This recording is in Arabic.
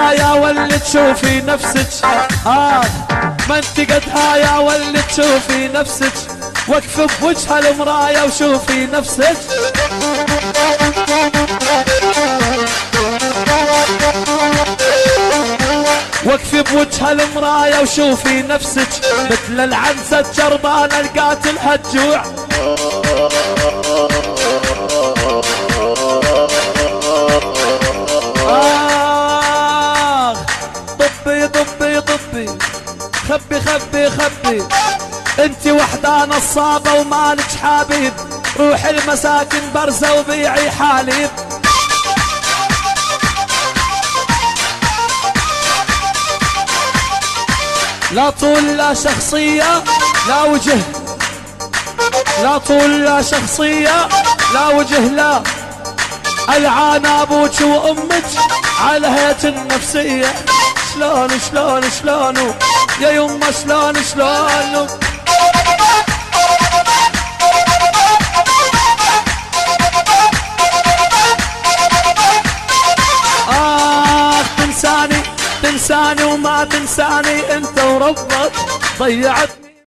قدها واللي تشوفي نفسك. ما انت قدها واللي تشوفي نفسك. وقف بوجه المراية وشوفي نفسك. وقفي بوجه المراية وشوفي نفسك. مثل العنزة الجربانة القاتل هالجوع. طبي طبي طبي، خبي خبي خبي، انتي وحدة نصابة ومالك حبيب. روحي المساكن برزة وبيعي حليب. لا طول لا شخصية لا وجه، لا طول لا شخصية لا وجه، لا العان ابوك وامك على هيئة النفسية. شلون شلون شلون يا يما شلون شلون. تنساني تنساني وما تنساني انت وربك. ضيعت